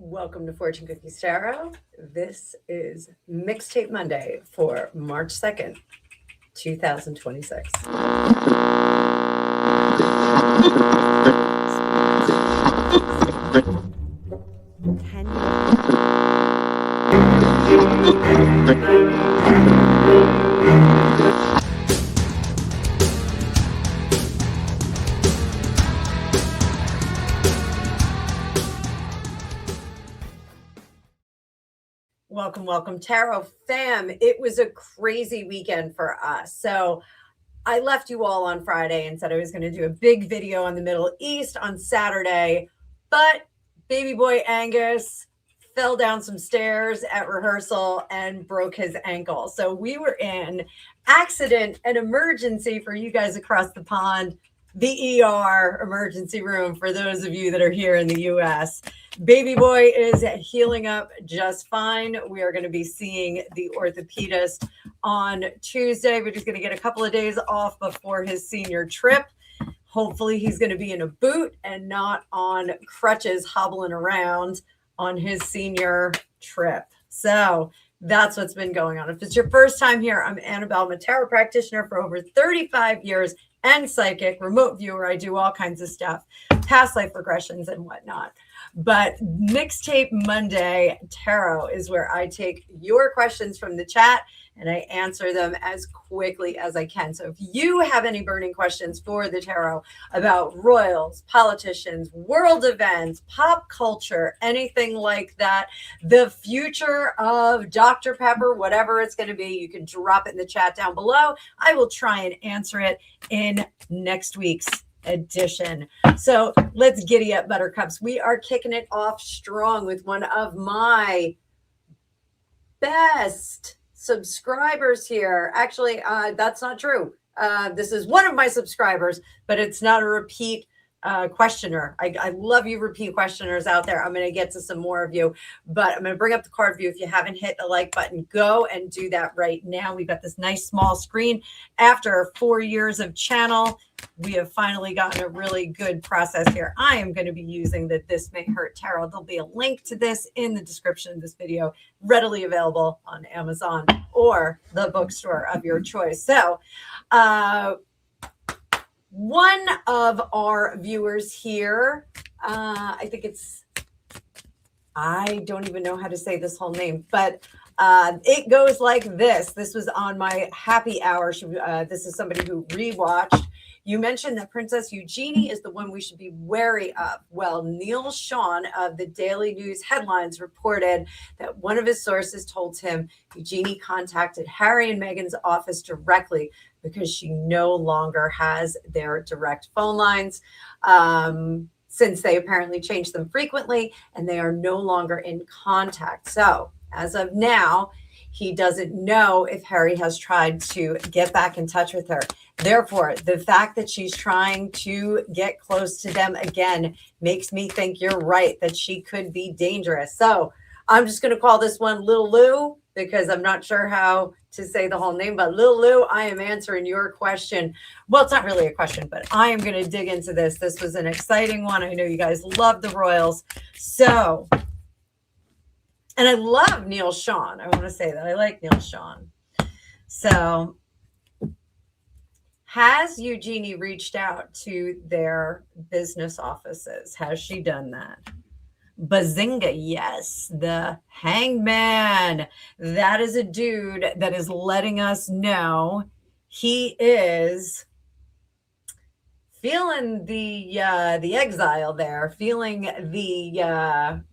Welcome to Fortune Cookies Tarot. This is Mixtape Monday for March 2nd, 2026. Welcome, Tarot fam. It was a crazy weekend for us. So I left you all on Friday and said I was going to do a big video on the Middle East on Saturday, but baby boy Angus fell down some stairs at rehearsal and broke his ankle. So we were in accident and emergency for you guys across the pond, the ER emergency room for those of you that are here in the US. Baby boy is healing up just fine. We are going to be seeing the orthopedist on Tuesday, but he's going to get a couple of days off before his senior trip. Hopefully he's going to be in a boot and not on crutches hobbling around on his senior trip. So that's what's been going on. If it's your first time here, I'm Annabelle. I'm a tarot practitioner for over 35 years and psychic, remote viewer. I do all kinds of stuff, past life regressions and whatnot. But Mixtape Monday Tarot is where I take your questions from the chat and I answer them as quickly as I can. So if you have any burning questions for the tarot about royals, politicians, world events, pop culture, anything like that, the future of Dr. Pepper, whatever it's going to be, you can drop it in the chat down below. I will try and answer it in next week's edition. So let's giddy up, buttercups. We are kicking it off strong with one of my best subscribers here. Actually, that's not true. This is one of my subscribers, but it's not a repeat questioner. I love you repeat questioners out there. I'm going to get to some more of you, but I'm going to bring up the card view. If you haven't hit the like button, go and do that right now. We've got this nice small screen. After 4 years of channel, we have finally gotten a really good process here. I am going to be using the This May Hurt Tarot. There'll be a link to this in the description of this video, readily available on Amazon or the bookstore of your choice. So, one of our viewers here, I think I don't even know how to say this whole name, but it goes like this. This was on my happy hour. This is somebody who rewatched. You mentioned that Princess Eugenie is the one we should be wary of. Well, Neil Sean of the Daily News Headlines reported that one of his sources told him Eugenie contacted Harry and Meghan's office directly because she no longer has their direct phone lines, since they apparently change them frequently and they are no longer in contact. So as of now, he doesn't know if Harry has tried to get back in touch with her. Therefore, the fact that she's trying to get close to them again makes me think you're right, that she could be dangerous. So I'm just going to call this one Little Lou because I'm not sure how to say the whole name. But Little Lou, I am answering your question. Well, it's not really a question, but I am going to dig into this. This was an exciting one. I know you guys love the royals. So, and I love Neil Sean. I want to say that. I like Neil Sean. So, has Eugenie reached out to their business offices? Has she done that? Bazinga, yes. The Hangman. That is a dude that is letting us know he is feeling the exile there, feeling the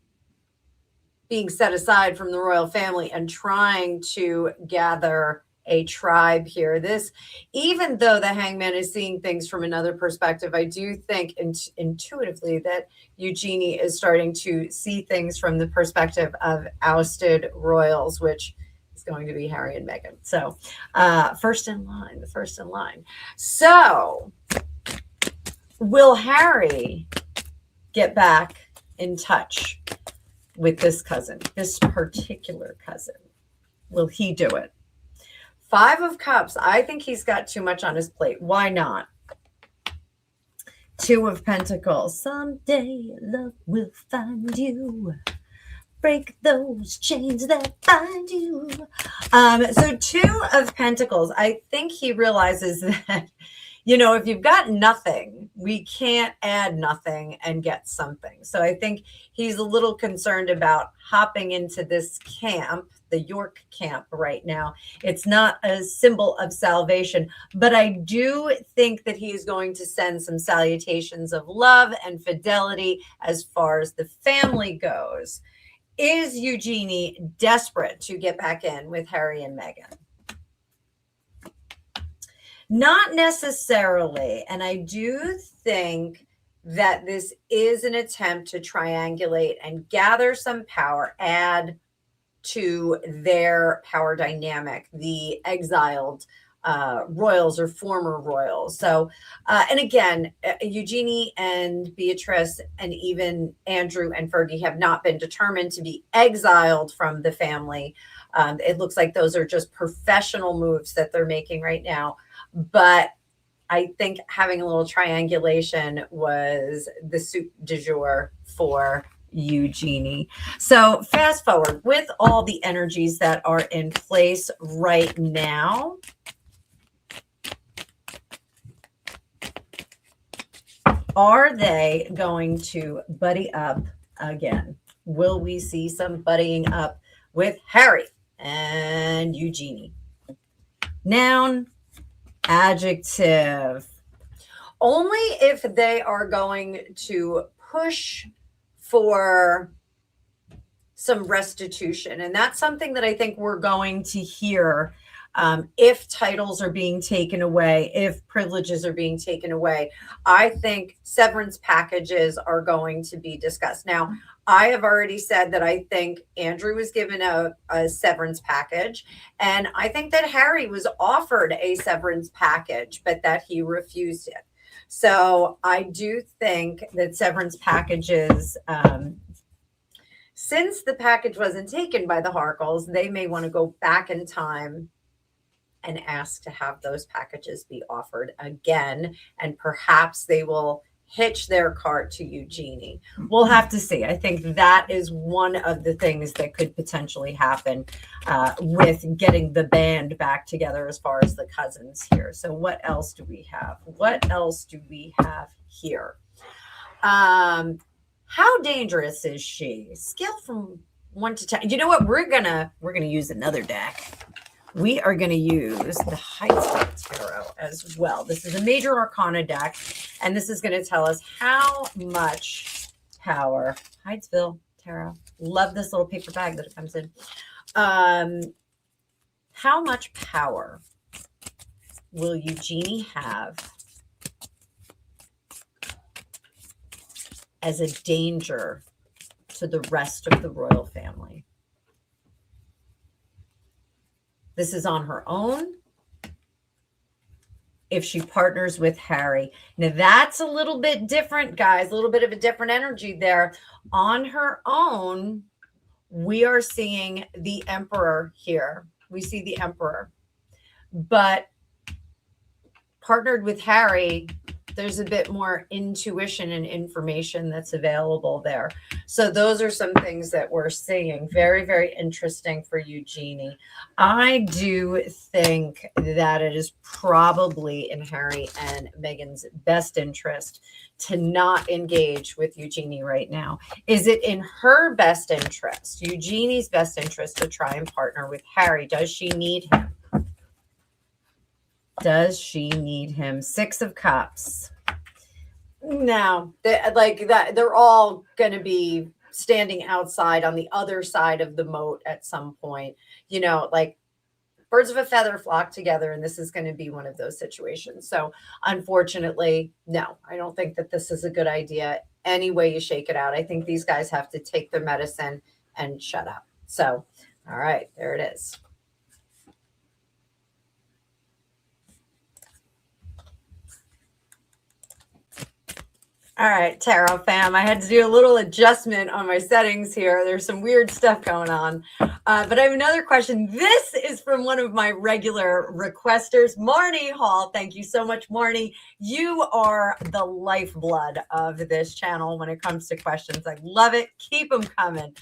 being set aside from the royal family and trying to gather a tribe here. This, even though the Hangman is seeing things from another perspective, I do think intuitively that Eugenie is starting to see things from the perspective of ousted royals, which is going to be Harry and Meghan. So the first in line. So will Harry get back in touch with this particular cousin? Will he do it? 5 of Cups. I think he's got too much on his plate. Why not? 2 of Pentacles. Someday love will find you. break those chains that bind you. So 2 of Pentacles, I think he realizes that, if you've got nothing, we can't add nothing and get something. So I think he's a little concerned about hopping into this camp, the York camp right now. It's not a symbol of salvation, but I do think that he is going to send some salutations of love and fidelity as far as the family goes. Is Eugenie desperate to get back in with Harry and Meghan? Not necessarily. And I do think that this is an attempt to triangulate and gather some power, add to their power dynamic, the exiled royals or former royals. So, and again, Eugenie and Beatrice and even Andrew and Fergie have not been determined to be exiled from the family. It looks like those are just professional moves that they're making right now. But I think having a little triangulation was the soup du jour for Eugenie. So fast forward with all the energies that are in place right now. Are they going to buddy up again? Will we see some buddying up with Harry and Eugenie? Noun, adjective. Only if they are going to push for some restitution. And that's something that I think we're going to hear if titles are being taken away, if privileges are being taken away. I think severance packages are going to be discussed. Now, I have already said that I think Andrew was given a severance package, and I think that Harry was offered a severance package, but that he refused it. So I do think that severance packages, since the package wasn't taken by the Harkles, they may want to go back in time and ask to have those packages be offered again. And perhaps they will hitch their cart to Eugenie. We'll have to see. I think that is one of the things that could potentially happen with getting the band back together as far as the cousins here. So what else do we have? What else do we have here? How dangerous is she? Scale from 1 to 10. You know what? We're gonna use another deck. We are going to use the Hydesville Tarot as well. This is a major arcana deck, and this is going to tell us how much power. Hydesville Tarot. Love this little paper bag that it comes in. How much power will Eugenie have as a danger to the rest of the royal family? This is on her own. If she partners with Harry. Now that's a little bit different, guys, a little bit of a different energy there. On her own, we are seeing the Emperor here. We see the Emperor. But partnered with Harry, there's a bit more intuition and information that's available there. So those are some things that we're seeing. Very, very interesting for Eugenie. I do think that it is probably in Harry and Meghan's best interest to not engage with Eugenie right now. Is it in her best interest, Eugenie's best interest, to try and partner with Harry? Does she need him? Does she need him? 6 of Cups. No, they're all going to be standing outside on the other side of the moat at some point. Like birds of a feather flock together, and this is going to be one of those situations. So unfortunately, no, I don't think that this is a good idea. Any way you shake it out, I think these guys have to take their medicine and shut up. So, all right, there it is. All right, Tarot fam, I had to do a little adjustment on my settings here. There's some weird stuff going on. But I have another question. This is from one of my regular requesters, Marnie Hall. Thank you so much, Marnie. You are the lifeblood of this channel when it comes to questions. I love it. Keep them coming.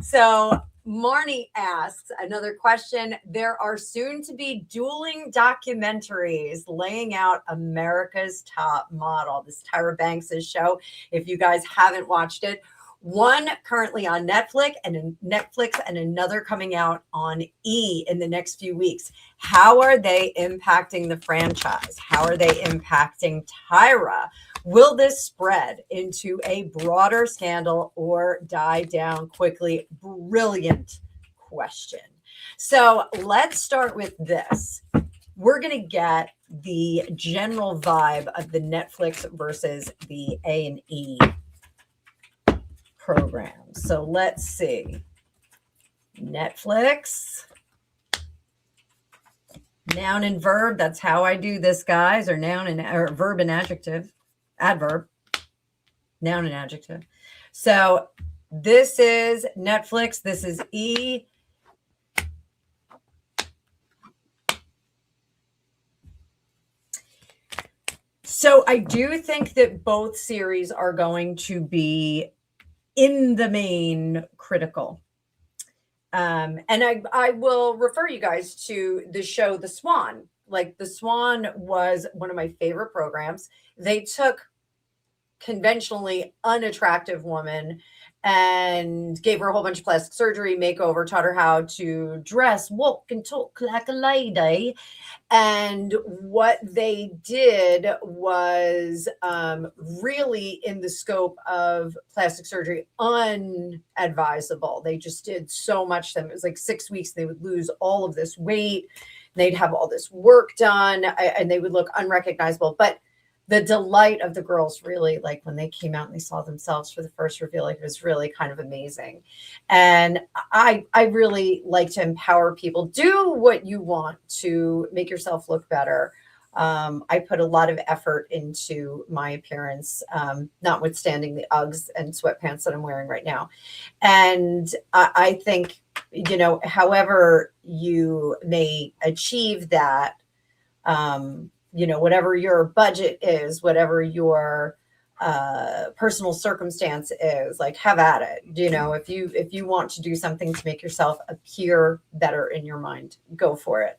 So Marnie asks another question. There are soon to be dueling documentaries laying out America's Top Model. This is Tyra Banks' show. If you guys haven't watched it, one currently on Netflix and another coming out on E in the next few weeks. How are they impacting the franchise? How are they impacting Tyra? Will this spread into a broader scandal or die down quickly? Brilliant question. So let's start with this. We're going to get the general vibe of the Netflix versus the A&E program. So let's see. Netflix. Noun and verb. That's how I do this, guys. Or noun and or verb and adjective. Adverb. Noun and adjective. So this is Netflix. This is E. So I do think that both series are going to be in the main critical. And I will refer you guys to the show The Swan. Like, The Swan was one of my favorite programs. They took conventionally unattractive woman and gave her a whole bunch of plastic surgery, makeover, taught her how to dress, walk, and talk like a lady. And what they did was really in the scope of plastic surgery, unadvisable. They just did so much to them. It was like 6 weeks. They would lose all of this weight. They'd have all this work done and they would look unrecognizable. But the delight of the girls, really, like when they came out and they saw themselves for the first reveal, like, it was really kind of amazing. And I really like to empower people. Do what you want to make yourself look better. I put a lot of effort into my appearance, notwithstanding the Uggs and sweatpants that I'm wearing right now. And I think, you know, however you may achieve that, you know, whatever your budget is, whatever your personal circumstance is, like, have at it. You know, if you want to do something to make yourself appear better in your mind, go for it.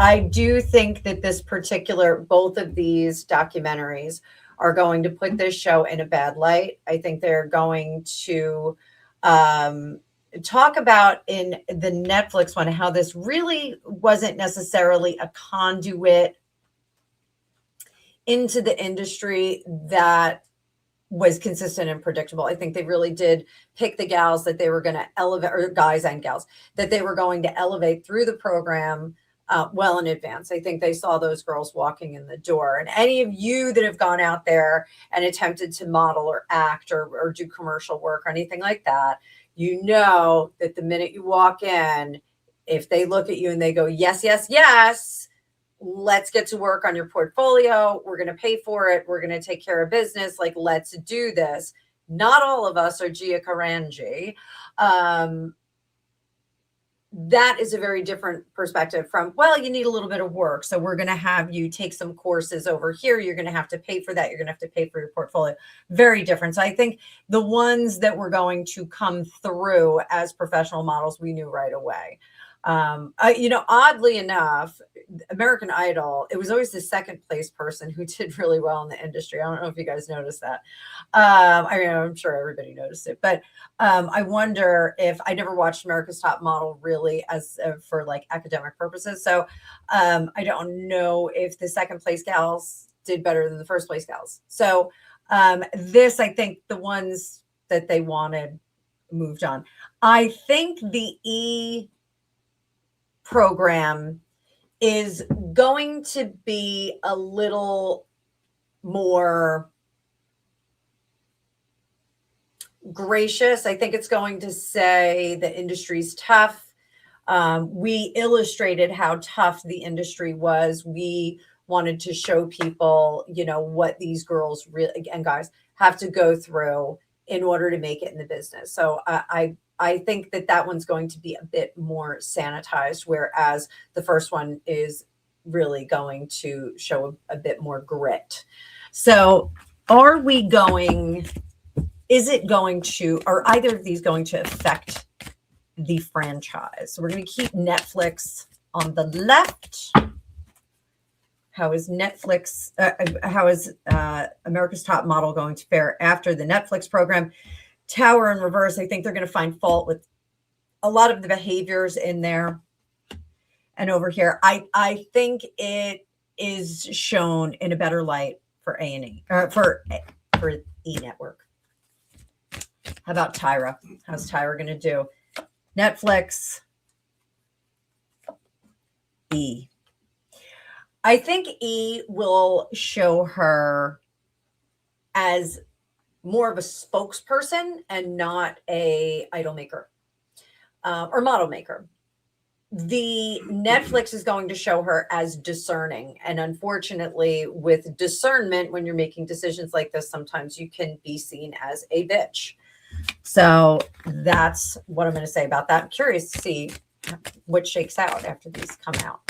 I do think that both of these documentaries are going to put this show in a bad light. I think they're going to talk about in the Netflix one how this really wasn't necessarily a conduit into the industry that was consistent and predictable. I think they really did pick the gals that they were going to elevate, or guys and gals that they were going to elevate through the program well in advance. I think they saw those girls walking in the door. And any of you that have gone out there and attempted to model or act or do commercial work or anything like that, you know that the minute you walk in, if they look at you and they go, yes, yes, yes, let's get to work on your portfolio. We're going to pay for it. We're going to take care of business. Like, let's do this. Not all of us are Gia Karanji. That is a very different perspective from, well, you need a little bit of work, so we're going to have you take some courses over here. You're going to have to pay for that. You're going to have to pay for your portfolio. Very different. So I think the ones that were going to come through as professional models, we knew right away. You know, oddly enough, American Idol, it was always the second place person who did really well in the industry. I don't know if you guys noticed that. I mean, I'm sure everybody noticed it, but I wonder if I never watched America's Top Model really as for like academic purposes. So I don't know if the second place gals did better than the first place gals. So this, I think the ones that they wanted moved on. I think the E program is going to be a little more gracious. I think it's going to say the industry's tough. We illustrated how tough the industry was. We wanted to show people, what these girls really and guys have to go through in order to make it in the business. So I think that one's going to be a bit more sanitized, whereas the first one is really going to show a bit more grit. So are either of these going to affect the franchise? So we're going to keep Netflix on the left. How is America's Top Model going to fare after the Netflix program? Tower in reverse. I think they're going to find fault with a lot of the behaviors in there. And over here, I think it is shown in a better light for A&E, for E Network. How about Tyra? How's Tyra going to do? Netflix, E. I think E will show her as more of a spokesperson and not a idol maker or model maker. The Netflix is going to show her as discerning. And unfortunately, with discernment, when you're making decisions like this, sometimes you can be seen as a bitch. So that's what I'm going to say about that. I'm curious to see what shakes out after these come out.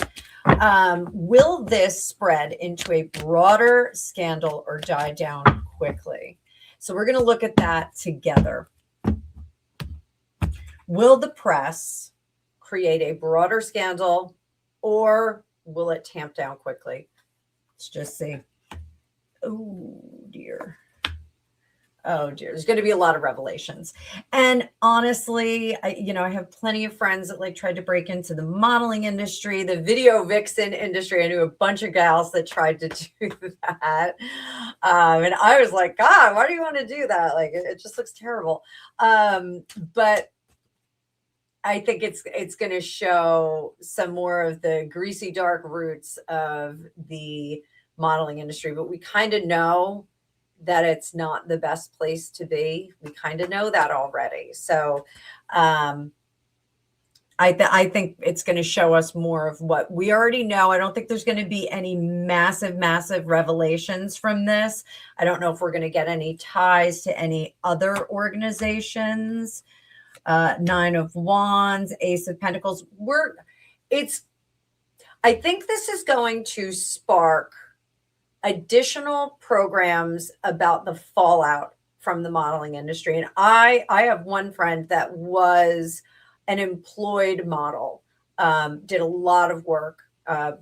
Will this spread into a broader scandal or die down quickly? So we're going to look at that together. Will the press create a broader scandal, or will it tamp down quickly? Let's just see. Oh dear. There's going to be a lot of revelations. And honestly, I have plenty of friends that tried to break into the modeling industry, the video vixen industry. I knew a bunch of gals that tried to do that. And I was like, God, why do you want to do that? It just looks terrible. But I think it's going to show some more of the greasy, dark roots of the modeling industry. But we kind of know that it's not the best place to be. We kind of know that already. So I think it's going to show us more of what we already know. I don't think there's going to be any massive revelations from this. I don't know if we're going to get any ties to any other organizations. Nine of Wands, Ace of Pentacles. I think this is going to spark additional programs about the fallout from the modeling industry. And I have one friend that was an employed model, did a lot of work,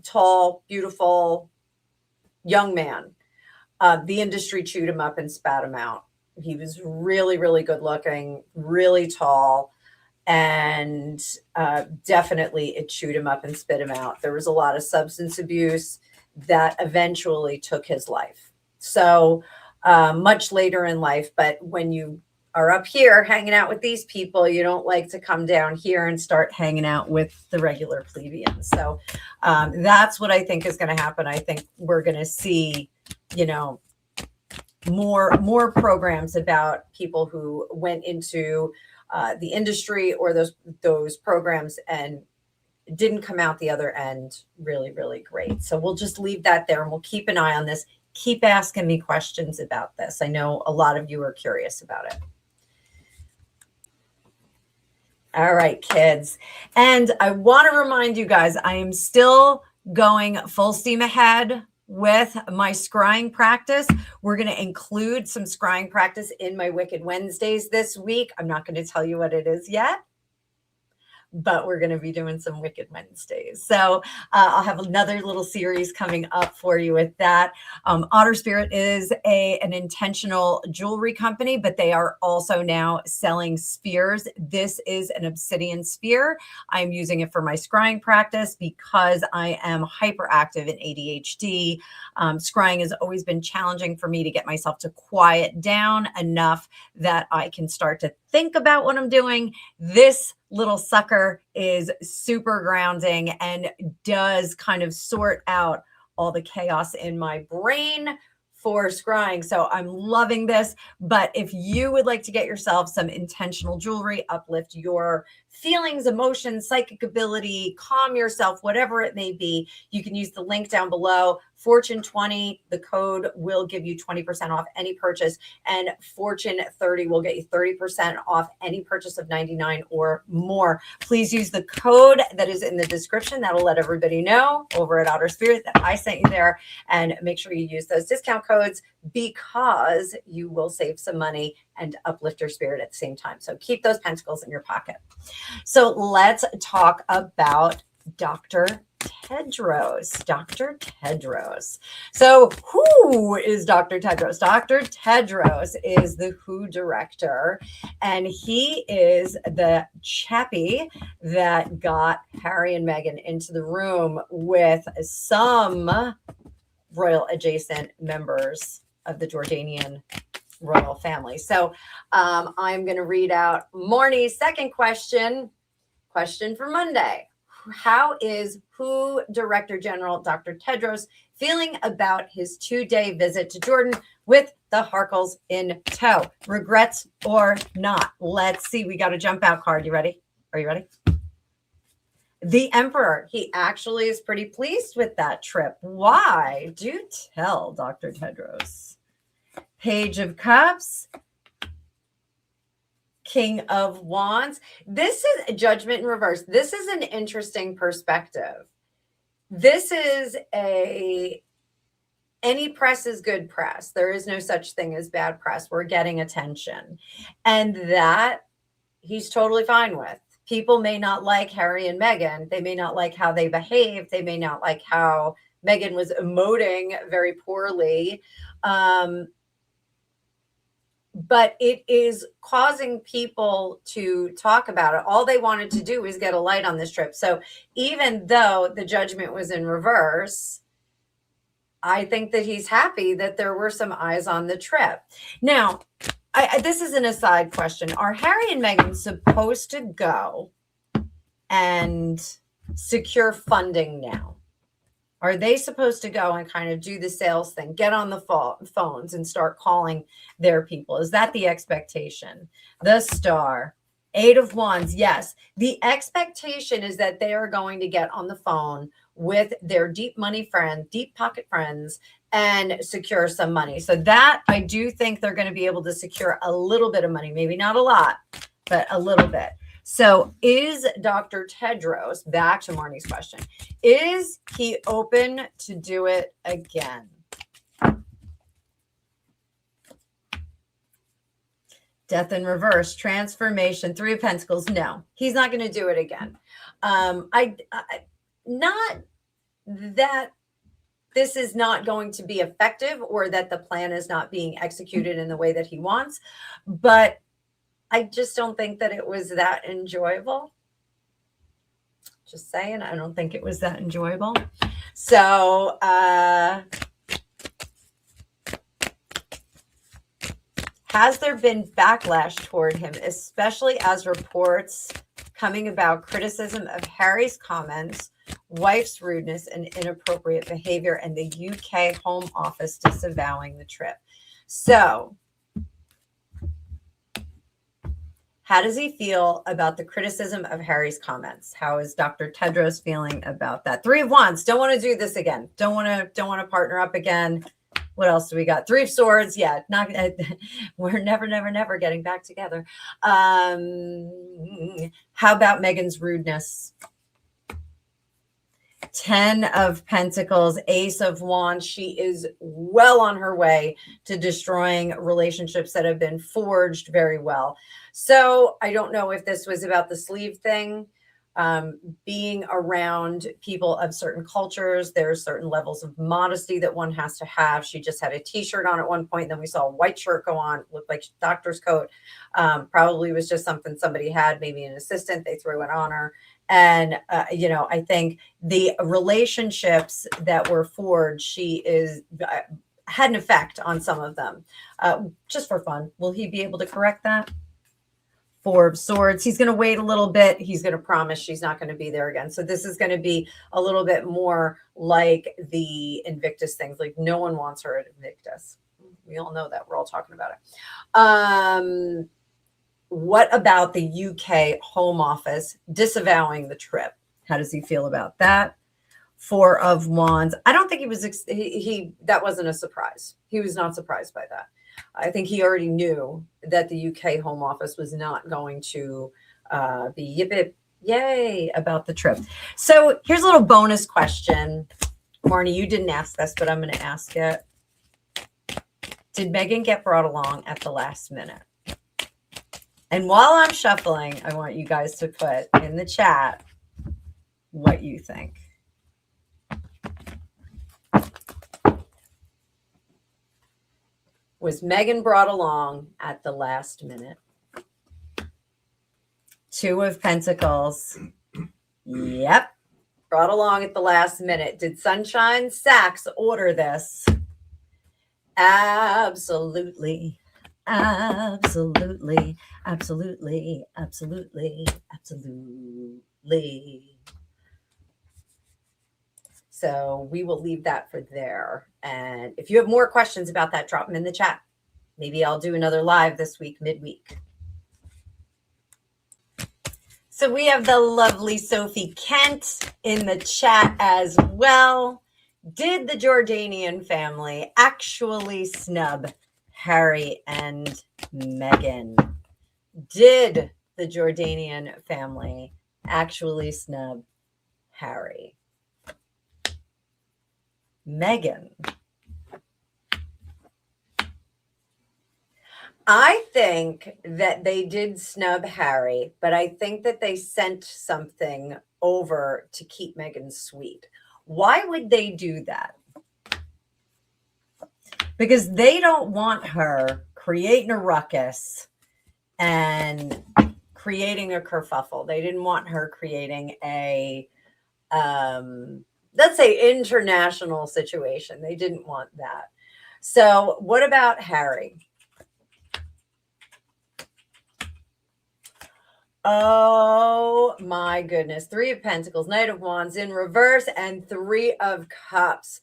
tall, beautiful, young man. The industry chewed him up and spat him out. He was really, really good looking, really tall, and definitely it chewed him up and spit him out. There was a lot of substance abuse that eventually took his life. So much later in life, but when you are up here hanging out with these people, you don't like to come down here and start hanging out with the regular plebeians. So that's what I think is going to happen. I think we're going to see, more programs about people who went into the industry or those programs and didn't come out the other end really, really great. So we'll just leave that there and we'll keep an eye on this. Keep asking me questions about this. I know a lot of you are curious about it. All right, kids. And I want to remind you guys, I am still going full steam ahead with my scrying practice. We're going to include some scrying practice in my Wicked Wednesdays this week. I'm not going to tell you what it is yet, but we're going to be doing some Wicked Wednesdays. So I'll have another little series coming up for you with that. Otter Spirit is an intentional jewelry company, but they are also now selling spheres. This is an obsidian sphere. I'm using it for my scrying practice because I am hyperactive in ADHD. Scrying has always been challenging for me to get myself to quiet down enough that I can start to think about what I'm doing. This little sucker is super grounding and does kind of sort out all the chaos in my brain for scrying. So I'm loving this. But if you would like to get yourself some intentional jewelry, uplift your feelings, emotions, psychic ability, calm yourself, whatever it may be, you can use the link down below. Fortune 20, the code will give you 20% off any purchase, and Fortune 30 will get you 30% off any purchase of 99 or more. Please use the code that is in the description. That'll let everybody know over at Otter Spirit that I sent you there, and make sure you use those discount codes because you will save some money and uplift your spirit at the same time. So keep those pentacles in your pocket. So let's talk about Dr. Tedros. Dr. Tedros. So who is Dr. Tedros? Dr. Tedros is the WHO director, and he is the chappie that got Harry and Meghan into the room with some royal adjacent members of the Jordanian royal family. So I'm going to read out Marnie's second question for Monday. How is WHO Director General Dr. Tedros feeling about his 2-day visit to Jordan with the Harkles in tow? Regrets or not? Let's see. We got a jump out card. You ready? Are you ready? The Emperor. He actually is pretty pleased with that trip. Why? Do tell, Dr. Tedros. Page of Cups. King of Wands. This is Judgment in reverse. This is an interesting perspective. This is any press is good press. There is no such thing as bad press. We're getting attention. And that he's totally fine with. People may not like Harry and Meghan. They may not like how they behave. They may not like how Meghan was emoting very poorly. But it is causing people to talk about it. All they wanted to do was get a light on this trip. So even though the judgment was in reverse, I think that he's happy that there were some eyes on the trip. Now, this is an aside question. Are Harry and Meghan supposed to go and secure funding now? Are they supposed to go and kind of do the sales thing, get on the phones and start calling their people? Is that the expectation? The Star, 8 of Wands. Yes. The expectation is that they are going to get on the phone with their deep money friend, deep pocket friends, and secure some money. So that I do think they're going to be able to secure a little bit of money, maybe not a lot, but a little bit. So is Dr. Tedros, back to Marnie's question, is he open to do it again? Death in reverse, transformation, 3 of Pentacles. No, he's not going to do it again. Not that this is not going to be effective or that the plan is not being executed in the way that he wants, but I just don't think that it was that enjoyable. Just saying, I don't think it was that enjoyable. So, has there been backlash toward him, especially as reports coming about criticism of Harry's comments, wife's rudeness, and inappropriate behavior, and the UK Home Office disavowing the trip? So, how does he feel about the criticism of Harry's comments? How is Dr. Tedros feeling about that? 3 of Wands. Don't want to do this again. Don't want to partner up again. What else do we got? 3 of Swords. Yeah, not. We're never getting back together. How about Meghan's rudeness? 10 of Pentacles, Ace of Wands. She is well on her way to destroying relationships that have been forged very well. So I don't know if this was about the sleeve thing, being around people of certain cultures. There's certain levels of modesty that one has to have. She just had a t-shirt on at one point. Then we saw a white shirt go on, looked like a doctor's coat. Probably was just something somebody had, maybe an assistant. They threw it on her. And, I think the relationships that were forged, she had an effect on some of them, just for fun. Will he be able to correct that? 4 of Swords. He's going to wait a little bit. He's going to promise she's not going to be there again. So this is going to be a little bit more like the Invictus things. Like no one wants her at Invictus. We all know that. We're all talking about it. What about the UK Home Office disavowing the trip? How does he feel about that? Four of Wands. I don't think he was, that wasn't a surprise. He was not surprised by that. I think he already knew that the UK Home Office was not going to be yay about the trip. So here's a little bonus question. Marnie, you didn't ask this, but I'm going to ask it. Did Meghan get brought along at the last minute? And while I'm shuffling, I want you guys to put in the chat what you think. Was Meghan brought along at the last minute? Two of Pentacles. Yep. Brought along at the last minute. Did Sunshine Sachs order this? Absolutely. Absolutely. Absolutely. Absolutely. Absolutely. So we will leave that for there. And if you have more questions about that, drop them in the chat. Maybe I'll do another live this week, midweek. So we have the lovely Sophie Kent in the chat as well. Did the Jordanian family actually snub Harry and Meghan? Did the Jordanian family actually snub Harry? Meghan. I think that they did snub Harry, but I think that they sent something over to keep Meghan sweet. Why would they do that? Because they don't want her creating a ruckus and creating a kerfuffle. They didn't want her creating a let's say international situation. They didn't want that. So what about Harry? Oh my goodness. Three of Pentacles, Knight of Wands in reverse, and Three of Cups.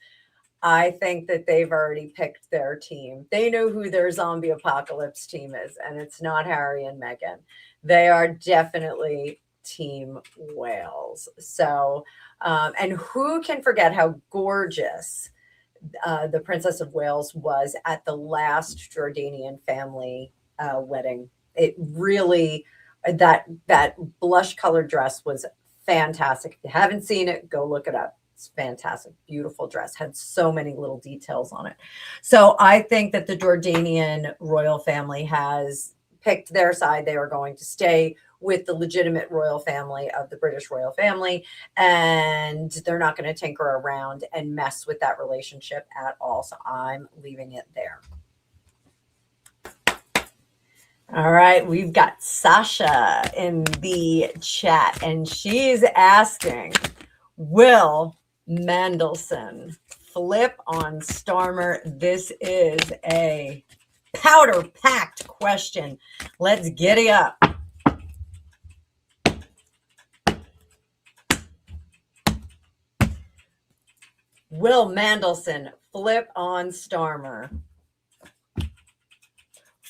I think that they've already picked their team. They know who their zombie apocalypse team is, and it's not Harry and Meghan. They are definitely Team Wales. So, and who can forget how gorgeous the Princess of Wales was at the last Jordanian family wedding? It really, that blush colored dress was fantastic. If you haven't seen it, go look it up. It's fantastic. Beautiful dress. Had so many little details on it. So I think that the Jordanian royal family has picked their side. They are going to stay with the legitimate royal family of the British royal family, and they're not going to tinker around and mess with that relationship at all. So I'm leaving it there. All right, we've got Sasha in the chat, and she's asking, will Mandelson flip on Starmer? This is a powder-packed question. Let's giddy up. Will Mandelson flip on Starmer?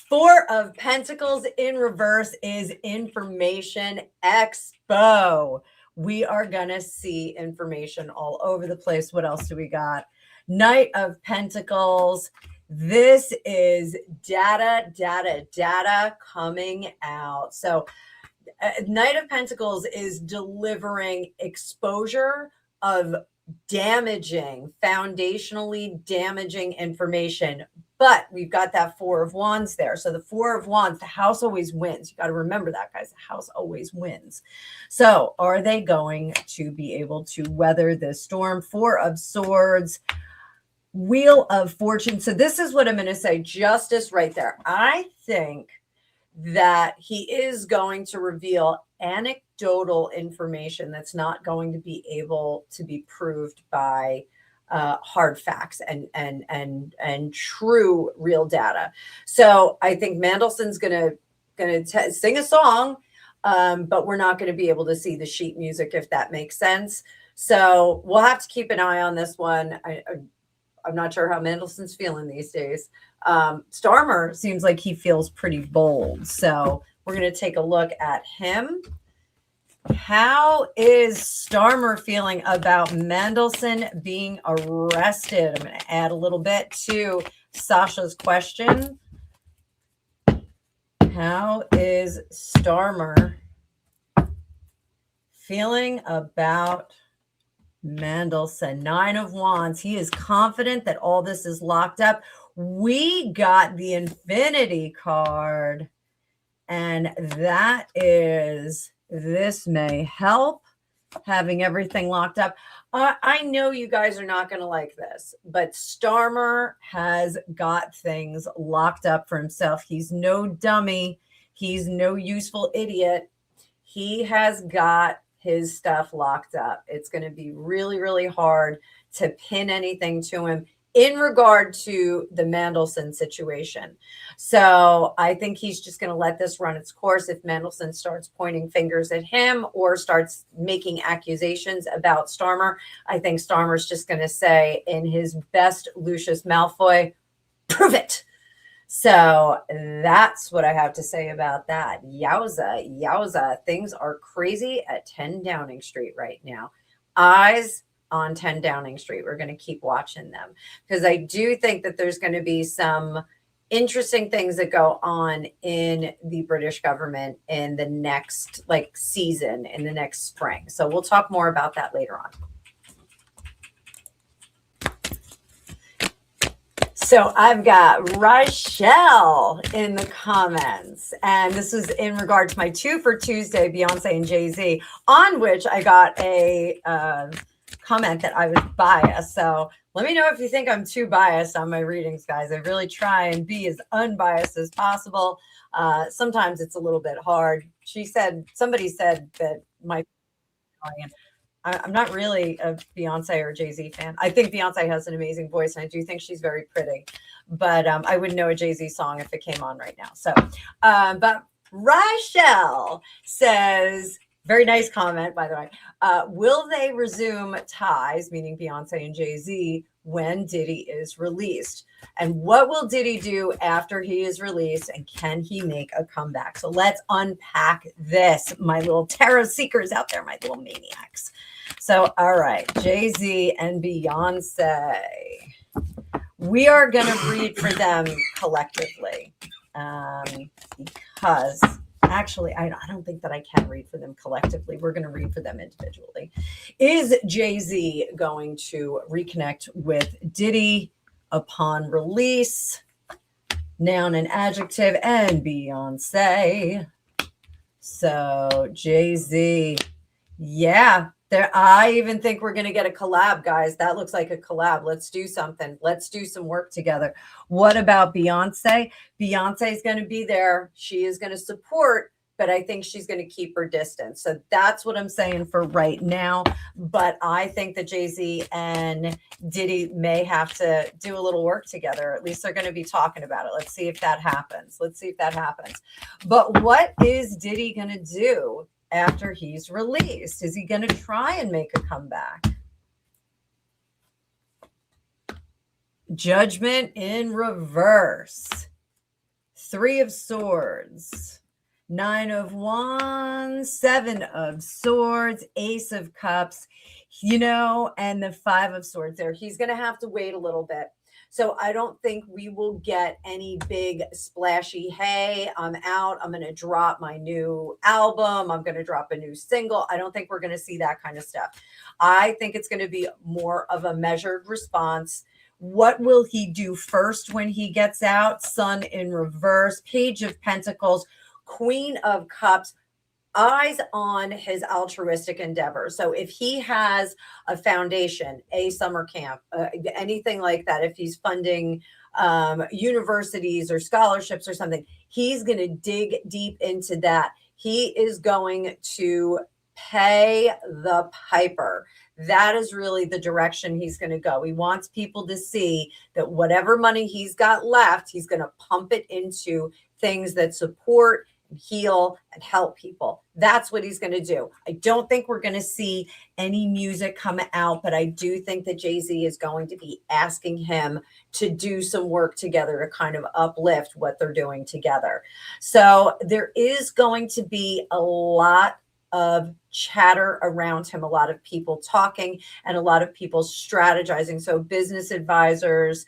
Four of Pentacles in reverse is Information Expo. We are going to see information all over the place. What else do we got? Knight of Pentacles. This is data coming out. So Knight of Pentacles is delivering exposure of foundationally damaging information. But we've got that Four of Wands there. So the Four of Wands, the house always wins. You got to remember that, guys. The house always wins. So are they going to be able to weather this storm? Four of Swords, Wheel of Fortune. So this is what I'm going to say. Justice right there. I think that he is going to reveal anecdotal information that's not going to be able to be proved by hard facts and true real data. So I think Mandelson's gonna sing a song, but we're not going to be able to see the sheet music, if that makes sense. So we'll have to keep an eye on this one. I'm not sure how Mandelson's feeling these days. Starmer seems like he feels pretty bold. So we're going to take a look at him. How is Starmer feeling about Mandelson being arrested? I'm going to add a little bit to Sasha's question. How is Starmer feeling about Mandelson? 9 of Wands. He is confident that all this is locked up. We got the Infinity card, and that is, this may help having everything locked up. I know you guys are not going to like this, but Starmer has got things locked up for himself. He's no dummy. He's no useful idiot. He has got his stuff locked up. It's going to be really, really hard to pin anything to him in regard to the Mandelson situation. So I think he's just going to let this run its course. If Mandelson starts pointing fingers at him or starts making accusations about Starmer, I think Starmer's just going to say in his best Lucius Malfoy, prove it. So that's what I have to say about that. Yowza, yowza. Things are crazy at 10 Downing Street right now. Eyes on 10 Downing Street. We're going to keep watching them because I do think that there's going to be some interesting things that go on in the British government in the next season, in the next spring. So we'll talk more about that later on. So I've got Rochelle in the comments, and this is in regard to my 2 for Tuesday, Beyonce and Jay-Z, on which I got a comment that I was biased. So let me know if you think I'm too biased on my readings, guys. I really try and be as unbiased as possible. Sometimes it's a little bit hard. Somebody said that my I'm not really a Beyonce or Jay-Z fan. I think Beyonce has an amazing voice, and I do think she's very pretty. But I wouldn't know a Jay-Z song if it came on right now. So, but Rochelle says, very nice comment, by the way. Will they resume ties, meaning Beyonce and Jay-Z, when Diddy is released? And what will Diddy do after he is released? And can he make a comeback? So let's unpack this, my little tarot seekers out there, my little maniacs. So, all right, Jay-Z and Beyonce. We are going to read for them collectively because actually, I don't think that I can read for them collectively. We're going to read for them individually. Is Jay-Z going to reconnect with Diddy upon release? Noun and adjective, and Beyonce. So Jay-Z, yeah. I even think we're going to get a collab, guys. That looks like a collab. Let's do something. Let's do some work together. What about Beyonce? Beyonce is going to be there. She is going to support, but I think she's going to keep her distance. So that's what I'm saying for right now. But I think that Jay-Z and Diddy may have to do a little work together. At least they're going to be talking about it. Let's see if that happens. But what is Diddy going to do after he's released? Is he going to try and make a comeback? Judgment in reverse. 3 of Swords. 9 of Wands. 7 of Swords. Ace of Cups. And the 5 of Swords there. He's going to have to wait a little bit. So I don't think we will get any big splashy, hey, I'm out, I'm going to drop my new album, I'm going to drop a new single. I don't think we're going to see that kind of stuff. I think it's going to be more of a measured response. What will he do first when he gets out? Sun in reverse, Page of Pentacles, Queen of Cups. Eyes on his altruistic endeavor. So if he has a foundation, a summer camp, anything like that, if he's funding universities or scholarships or something, he's going to dig deep into that. He is going to pay the piper. That is really the direction he's going to go. He wants people to see that whatever money he's got left, he's going to pump it into things that support, heal, and help people. That's what he's going to do. I don't think we're going to see any music come out, but I do think that Jay-Z is going to be asking him to do some work together to kind of uplift what they're doing together. So there is going to be a lot of chatter around him, a lot of people talking, and a lot of people strategizing. So business advisors,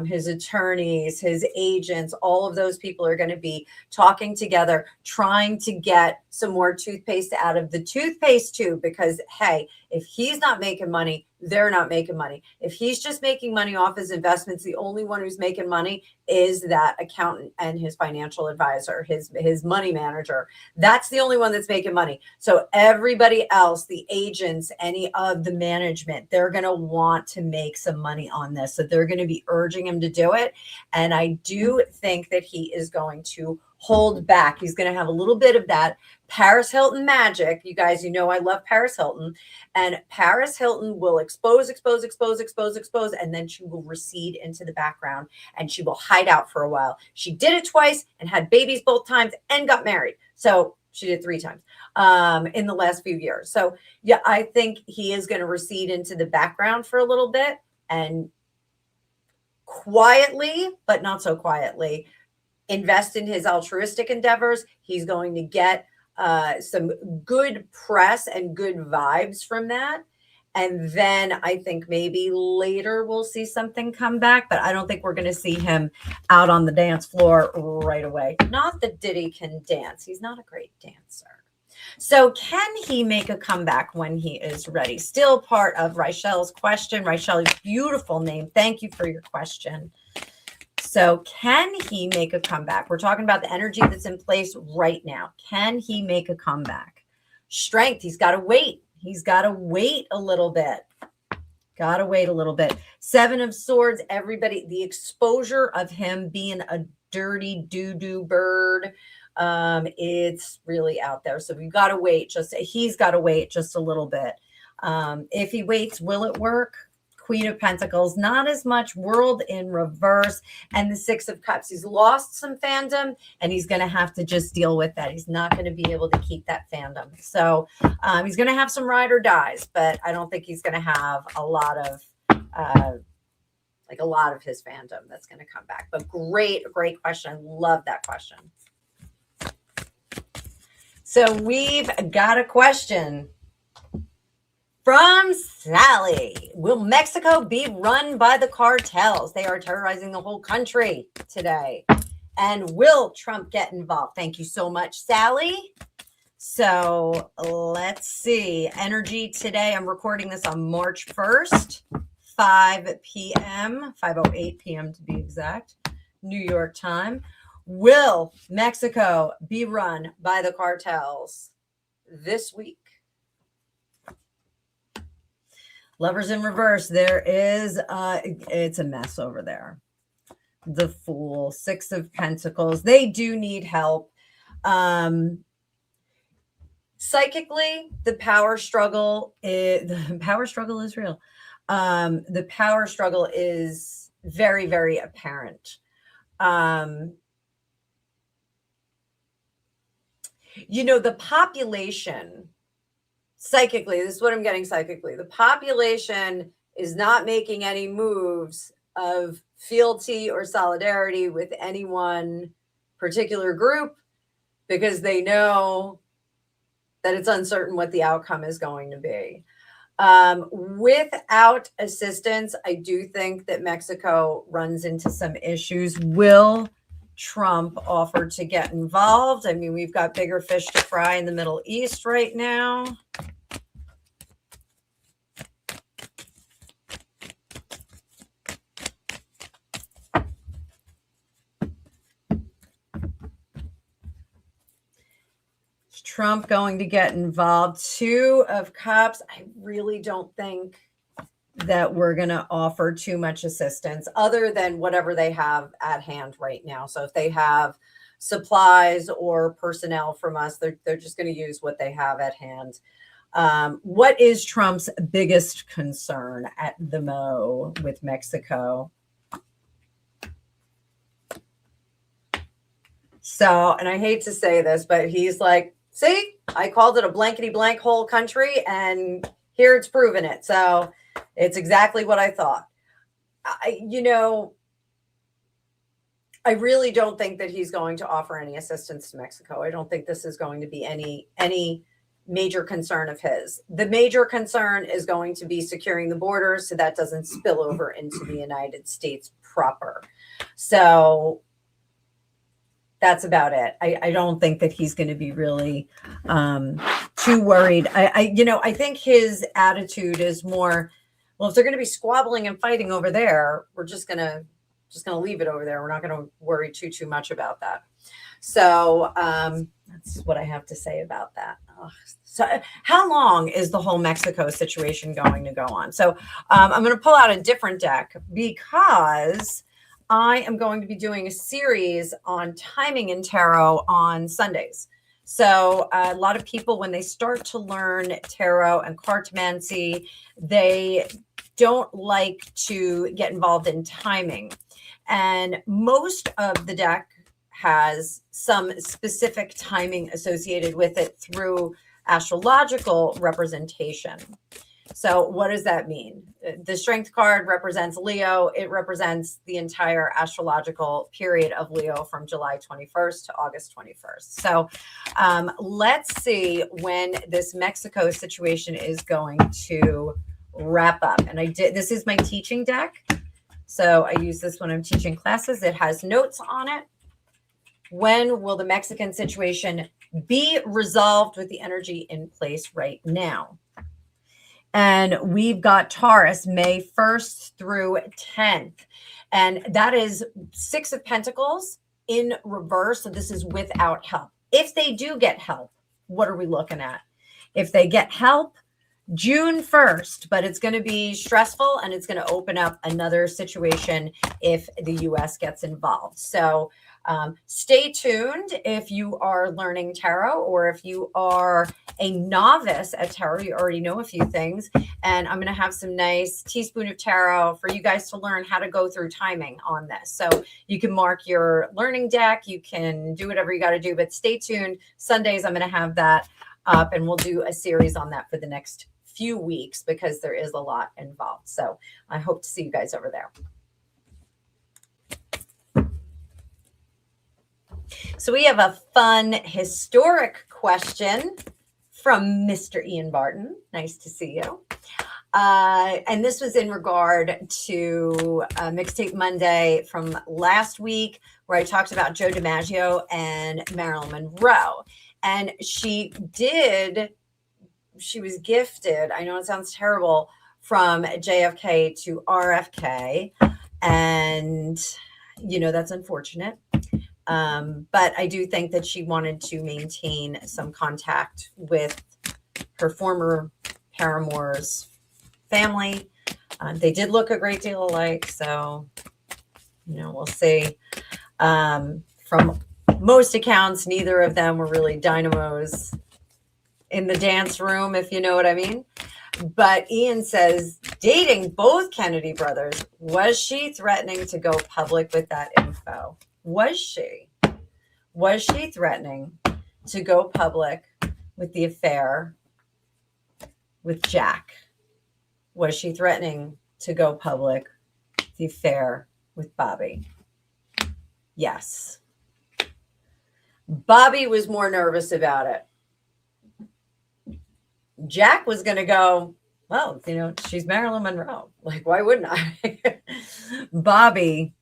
his attorneys, his agents, all of those people are going to be talking together, trying to get some more toothpaste out of the toothpaste tube, because, hey, if he's not making money, they're not making money. If he's just making money off his investments, the only one who's making money is that accountant and his financial advisor, his money manager. That's the only one that's making money. So everybody else, the agents, any of the management, they're going to want to make some money on this. So they're going to be urging him to do it. And I do think that he is going to hold back. He's going to have a little bit of that Paris Hilton magic. You guys, you know, I love Paris Hilton, and Paris Hilton will expose, and then she will recede into the background and she will hide out for a while. She did it twice and had babies both times and got married. So she did 3 times in the last few years. So yeah, I think he is going to recede into the background for a little bit and quietly, but not so quietly, invest in his altruistic endeavors. He's going to get some good press and good vibes from that. And then I think maybe later we'll see something come back, but I don't think we're going to see him out on the dance floor right away. Not that Diddy can dance. He's not a great dancer. So can he make a comeback when he is ready? Still part of Raichelle's question. Raichelle's beautiful name. Thank you for your question. So can he make a comeback? We're talking about the energy that's in place right now. Can he make a comeback? Strength. He's got to wait. He's got to wait a little bit. Got to wait a little bit. 7 of Swords. Everybody, the exposure of him being a dirty doo-doo bird, it's really out there. So we've got to wait. He's got to wait just a little bit. If he waits, will it work? Queen of Pentacles, not as much. World in reverse, and the 6 of Cups. He's lost some fandom, and he's going to have to just deal with that. He's not going to be able to keep that fandom. So he's going to have some ride or dies, but I don't think he's going to have a lot of his fandom that's going to come back. But great question. I love that question. So we've got a question from Sally. Will Mexico be run by the cartels? They are terrorizing the whole country today. And will Trump get involved? Thank you so much, Sally. So let's see. Energy today. I'm recording this on March 1st, 5 p.m., 5:08 p.m. to be exact, New York time. Will Mexico be run by the cartels this week? Lovers in reverse. There is, it's a mess over there. The Fool, 6 of Pentacles. They do need help. Psychically, the power struggle is real. The power struggle is very, very apparent. The population, psychically, this is what I'm getting psychically. The population is not making any moves of fealty or solidarity with any one particular group because they know that it's uncertain what the outcome is going to be. Without assistance, I do think that Mexico runs into some issues. Will Trump offer to get involved? I mean, we've got bigger fish to fry in the Middle East right now. Is Trump going to get involved? 2 of Cups. I really don't think that we're going to offer too much assistance other than whatever they have at hand right now. So if they have supplies or personnel from us, they're just going to use what they have at hand. What is Trump's biggest concern at the Mo with Mexico? So, and I hate to say this, but he's like, see, I called it a blankety blank whole country, and here it's proven it. So it's exactly what I thought. I really don't think that he's going to offer any assistance to Mexico. I don't think this is going to be any major concern of his. The major concern is going to be securing the border so that doesn't spill over into the United States proper. So that's about it. I don't think that he's going to be really too worried. I think his attitude is more, well, if they're going to be squabbling and fighting over there, we're just going to leave it over there. We're not going to worry too much about that. So that's what I have to say about that. So how long is the whole Mexico situation going to go on? So I'm going to pull out a different deck because I am going to be doing a series on timing in tarot on Sundays. So a lot of people, when they start to learn tarot and cartomancy, they don't like to get involved in timing. And most of the deck has some specific timing associated with it through astrological representation. So what does that mean? The Strength card represents Leo. It represents the entire astrological period of Leo from July 21st to August 21st. So let's see when this Mexico situation is going to wrap up. And this is my teaching deck. So I use this when I'm teaching classes. It has notes on it. When will the Mexican situation be resolved with the energy in place right now? And we've got Taurus, May 1st through 10th. And that is 6 of Pentacles in reverse. So this is without help. If they do get help, what are we looking at? If they get help, June 1st, but it's going to be stressful and it's going to open up another situation if the U.S. gets involved. So stay tuned if you are learning tarot, or if you are a novice at tarot, you already know a few things. And I'm going to have some nice teaspoon of tarot for you guys to learn how to go through timing on this. So you can mark your learning deck. You can do whatever you got to do, but stay tuned. Sundays, I'm going to have that up and we'll do a series on that for the next few weeks because there is a lot involved. So I hope to see you guys over there. So we have a fun historic question from Mr. Ian Barton. Nice to see you. And this was in regard to Mixtape Monday from last week, where I talked about Joe DiMaggio and Marilyn Monroe. And she was gifted, I know it sounds terrible, from JFK to RFK. And, that's unfortunate. But I do think that she wanted to maintain some contact with her former paramour's family. They did look a great deal alike. So, we'll see. From most accounts, neither of them were really dynamos in the dance room, if you know what I mean. But Ian says, dating both Kennedy brothers, was she threatening to go public with that info? Was she threatening to go public with the affair with Jack? Was she threatening to go public with the affair with Bobby? Yes. Bobby was more nervous about it. Jack was going to go, well, she's Marilyn Monroe. Like, why wouldn't I? Bobby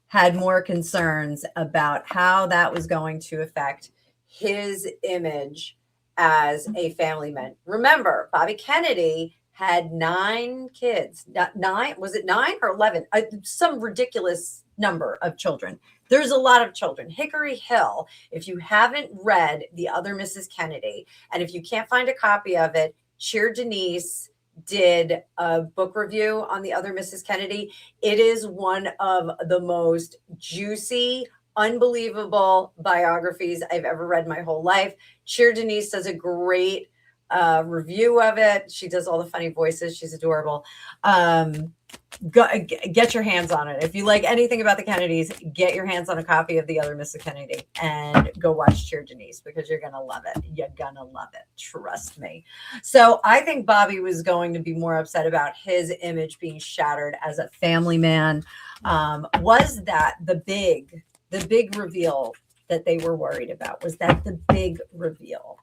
had more concerns about how that was going to affect his image as a family man. Remember, Bobby Kennedy had 9 kids. 9, was it 9 or 11? Some ridiculous number of children. There's a lot of children. Hickory Hill, if you haven't read The Other Mrs. Kennedy, and if you can't find a copy of it, Cheer Denise did a book review on The Other Mrs. Kennedy. It is one of the most juicy, unbelievable biographies I've ever read my whole life. Cheer Denise does a great review of it. She does all the funny voices. She's adorable. Get your hands on it. If you like anything about the Kennedys, get your hands on a copy of The Other Mrs. Kennedy and go watch Cheer Denise, because you're going to love it. You're going to love it. Trust me. So I think Bobby was going to be more upset about his image being shattered as a family man. Was that the big reveal that they were worried about? Was that the big reveal?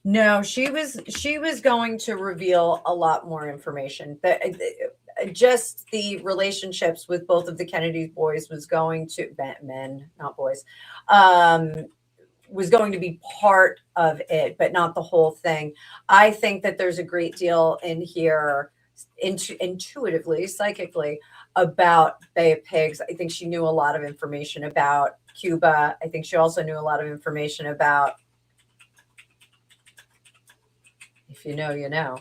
No, she was going to reveal a lot more information. Just the relationships with both of the Kennedy boys was going to men, not boys, um, was going to be part of it, but not the whole thing. I think that there's a great deal in here, intuitively, psychically, about Bay of Pigs. I think she knew a lot of information about Cuba. I think she also knew a lot of information about, if you know, you know.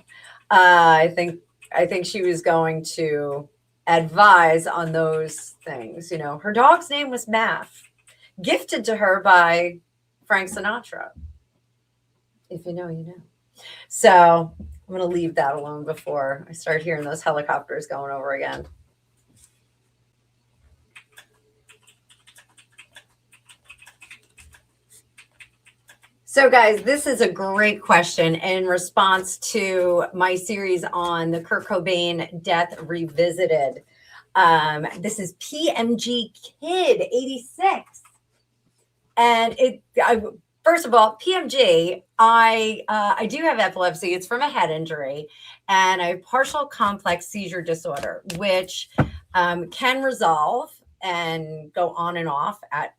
I think she was going to advise on those things. You know, her dog's name was Math, gifted to her by Frank Sinatra. If you know, you know. So I'm going to leave that alone before I start hearing those helicopters going over again. So, guys, this is a great question in response to my series on the Kurt Cobain Death Revisited. This is PMG Kid 86. And first of all, PMG, I do have epilepsy. It's from a head injury and a partial complex seizure disorder, which can resolve and go on and off at,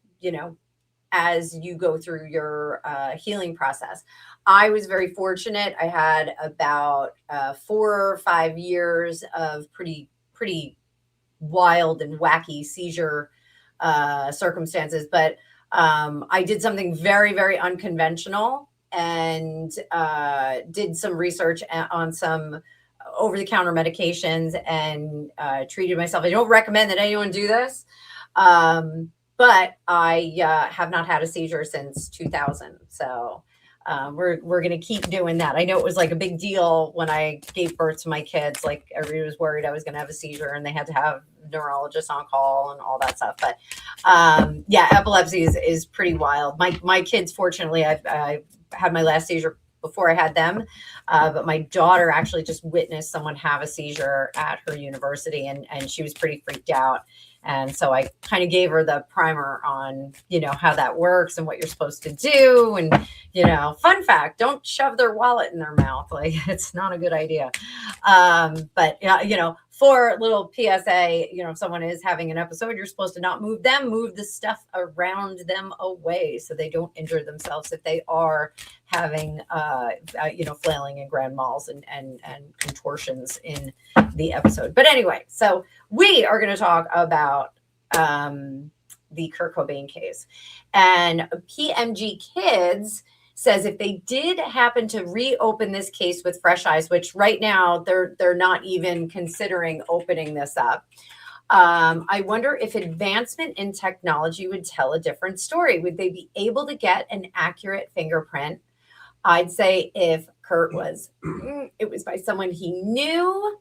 as you go through your healing process. I was very fortunate. I had about 4 or 5 years of pretty wild and wacky seizure circumstances, but I did something very, very unconventional and did some research on some over-the-counter medications and treated myself. I don't recommend that anyone do this, but I have not had a seizure since 2000. So we're going to keep doing that. I know it was like a big deal when I gave birth to my kids. Like everybody was worried I was going to have a seizure and they had to have neurologists on call and all that stuff. But yeah, epilepsy is pretty wild. My kids, fortunately, I had my last seizure before I had them. But my daughter actually just witnessed someone have a seizure at her university and she was pretty freaked out. And so I kind of gave her the primer on, how that works and what you're supposed to do. And, fun fact, don't shove their wallet in their mouth. Like it's not a good idea. But, for little PSA, if someone is having an episode, you're supposed to not move them, move the stuff around them away so they don't injure themselves if they are having, flailing and grand malls and contortions in the episode. But anyway, so we are going to talk about the Kurt Cobain case. And PMG Kids says if they did happen to reopen this case with fresh eyes, which right now they're not even considering opening this up, I wonder if advancement in technology would tell a different story. Would they be able to get an accurate fingerprint? I'd say if Kurt it was by someone he knew,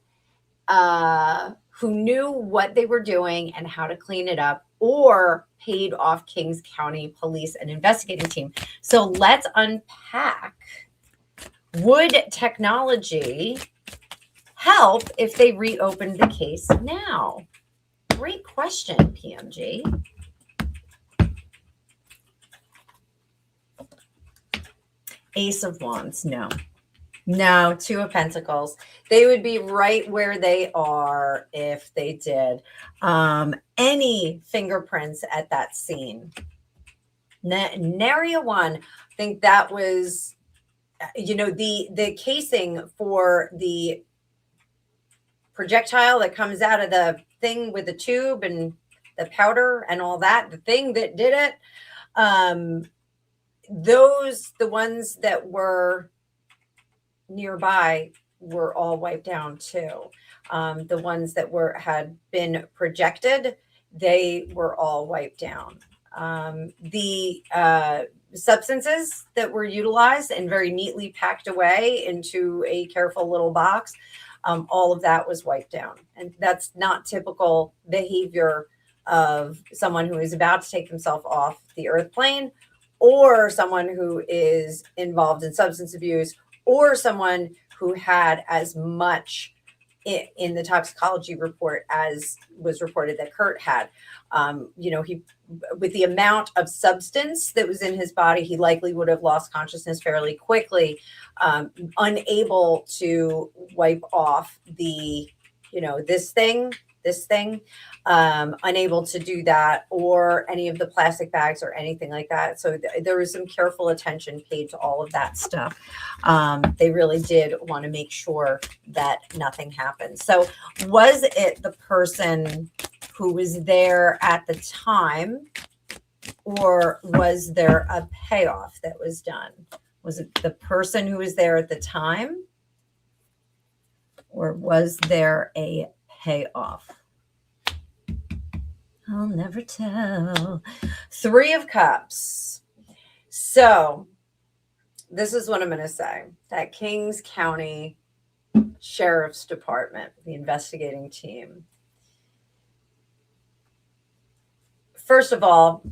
who knew what they were doing and how to clean it up, or paid off Kings County Police and investigating team. So let's unpack. Would technology help if they reopened the case now? Great question, PMG. Ace of Wands, no. No, Two of Pentacles. They would be right where they are if they did. Any fingerprints at that scene. Nary a one. I think that was, the casing for the projectile that comes out of the thing with the tube and the powder and all that, the thing that did it. The ones that were nearby were all wiped down too. The ones that had been projected, they were all wiped down. The substances that were utilized and very neatly packed away into a careful little box, all of that was wiped down. And that's not typical behavior of someone who is about to take himself off the earth plane, or someone who is involved in substance abuse, or someone who had as much in the toxicology report, as was reported that Kurt had. He, with the amount of substance that was in his body, he likely would have lost consciousness fairly quickly, unable to wipe off the, this thing, unable to do that, or any of the plastic bags or anything like that. So there was some careful attention paid to all of that stuff. They really did want to make sure that nothing happened. So was it the person who was there at the time, or was there a payoff that was done? Was it the person who was there at the time, or was there a payoff? I'll never tell. 3 of Cups. So this is what I'm going to say. That Kings County Sheriff's Department, the investigating team. First of all,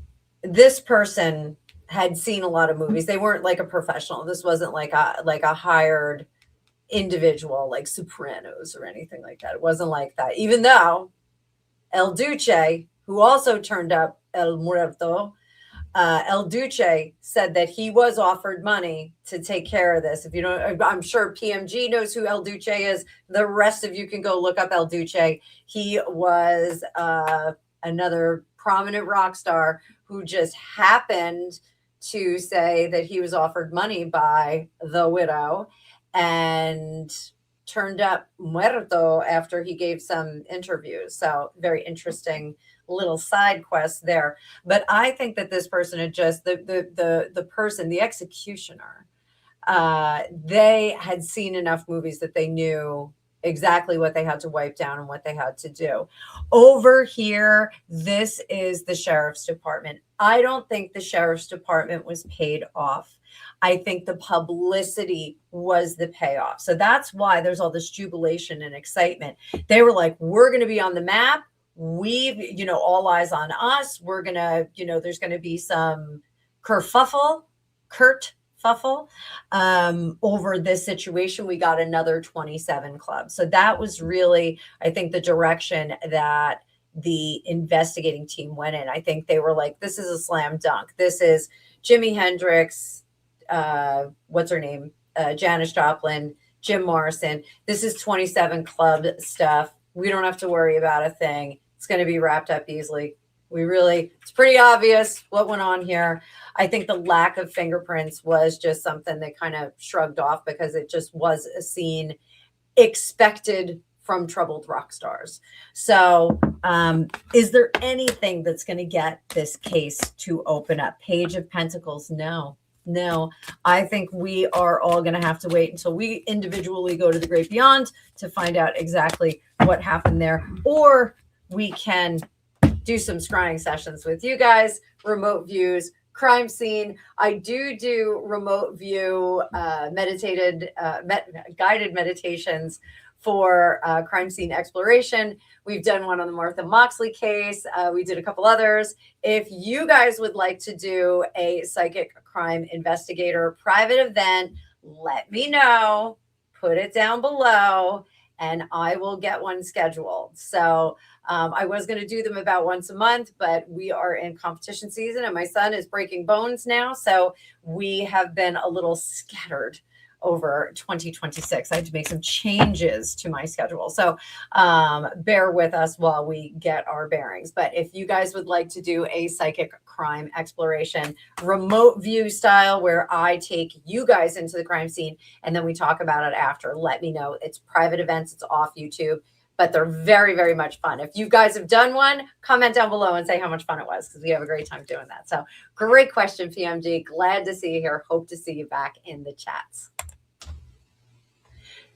this person had seen a lot of movies. They weren't like a professional. This wasn't like a hired individual like Sopranos or anything like that. It wasn't like that. Even though El Duce, who also turned up El Muerto, El Duce said that he was offered money to take care of this. If you don't, I'm sure PMG knows who El Duce is. The rest of you can go look up El Duce. He was another prominent rock star who just happened to say that he was offered money by the widow and turned up muerto after he gave some interviews. So very interesting little side quest there. But I think that this person had just the person, the executioner, they had seen enough movies that they knew exactly what they had to wipe down and what they had to do. Over here, this is the sheriff's department. I don't think the sheriff's department was paid off. I think the publicity was the payoff. So that's why there's all this jubilation and excitement. They were like, we're going to be on the map. We've, all eyes on us. We're going to, there's going to be some kerfuffle over this situation. We got another 27 clubs. So that was really, I think, the direction that the investigating team went in. I think they were like, this is a slam dunk. This is Jimi Hendrix, what's her name? Janis Joplin, Jim Morrison. This is 27 club stuff. We don't have to worry about a thing. It's going to be wrapped up easily. It's pretty obvious what went on here. I think the lack of fingerprints was just something they kind of shrugged off because it just was a scene expected from troubled rock stars. So is there anything that's going to get this case to open up? Page of Pentacles, no. I think we are all going to have to wait until we individually go to the great beyond to find out exactly what happened there. Or we can do some scrying sessions with you guys, remote views, crime scene. I do remote view guided meditations for crime scene exploration. We've done one on the Martha Moxley case. We did a couple others. If you guys would like to do a psychic crime investigator private event, let me know. Put it down below and I will get one scheduled. So I was going to do them about once a month, but we are in competition season and my son is breaking bones now. So we have been a little scattered over 2026. I had to make some changes to my schedule. So bear with us while we get our bearings. But if you guys would like to do a psychic crime exploration, remote view style, where I take you guys into the crime scene and then we talk about it after, let me know. It's private events. It's off YouTube, but they're very, very much fun. If you guys have done one, comment down below and say how much fun it was, because we have a great time doing that. So great question, PMG. Glad to see you here. Hope to see you back in the chats.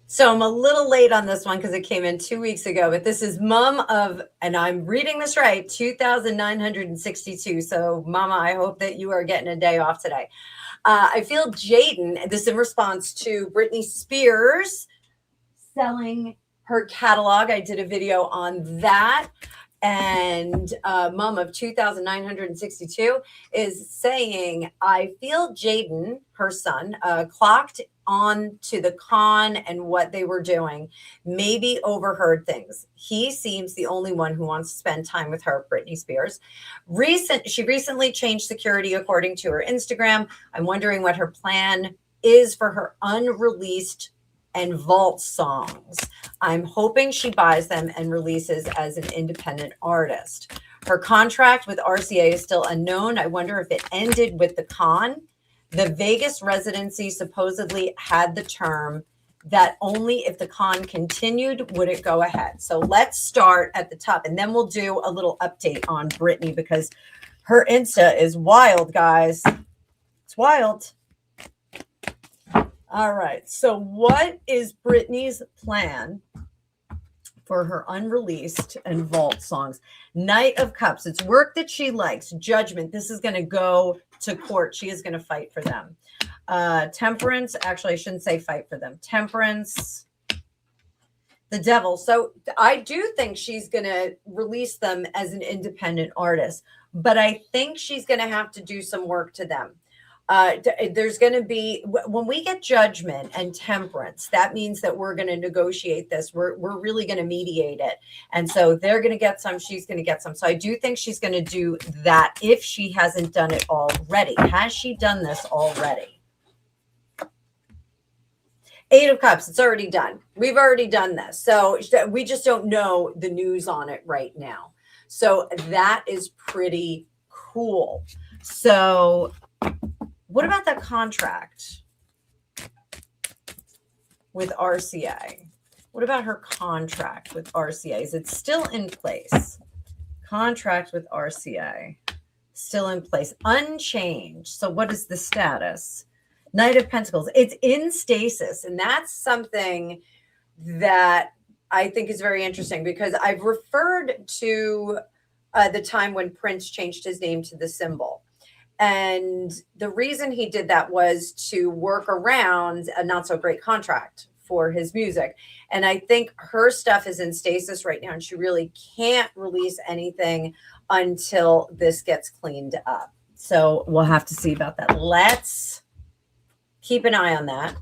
So I'm a little late on this one because it came in 2 weeks ago, but this is mom of, and I'm reading this right, 2,962. So mama, I hope that you are getting a day off today. I feel Jaden, this is in response to Britney Spears selling her catalog. I did a video on that. and mom of 2,962 is saying, I feel Jaden, her son, clocked on to the con and what they were doing, maybe overheard things. He seems the only one who wants to spend time with her, Britney Spears. She recently changed security according to her Instagram. I'm wondering what her plan is for her unreleased and vault songs. I'm hoping she buys them and releases as an independent artist. Her contract with RCA is still unknown. I wonder if it ended with the con. The Vegas residency supposedly had the term that only if the con continued would it go ahead. So let's start at the top, and then we'll do a little update on Britney because her Insta is wild, guys. It's wild. All right. So what is Britney's plan for her unreleased and vault songs? Knight of Cups. It's work that she likes. Judgment. This is going to go to court. She is going to fight for them. Temperance. Actually, I shouldn't say fight for them. Temperance. The Devil. So I do think she's going to release them as an independent artist, but I think she's going to have to do some work to them. There's going to be, when we get Judgment and Temperance, that means that we're going to negotiate this. We're really going to mediate it. And so they're going to get some, she's going to get some. So I do think she's going to do that if she hasn't done it already. Has she done this already? Eight of Cups, it's already done. We've already done this. So we just don't know the news on it right now. So that is pretty cool. So what about that contract with RCA? What about her contract with RCA? Is it still in place? Contract with RCA, still in place, unchanged. So what is the status? Knight of Pentacles. It's in stasis. And that's something that I think is very interesting because I've referred to the time when Prince changed his name to the Symbol. And the reason he did that was to work around a not so great contract for his music. And I think her stuff is in stasis right now, and she really can't release anything until this gets cleaned up. So we'll have to see about that. Let's keep an eye on that.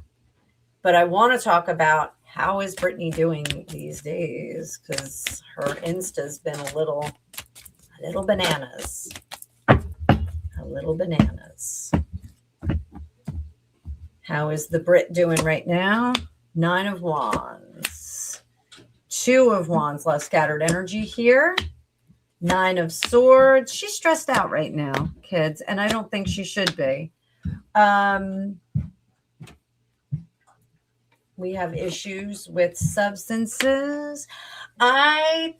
But I want to talk about how is Britney doing these days, because her Insta's been a little bananas. A little bananas. How is the Brit doing right now? 9 of Wands. 2 of Wands, less scattered energy here. 9 of Swords. She's stressed out right now, kids, and I don't think she should be. We have issues with substances. I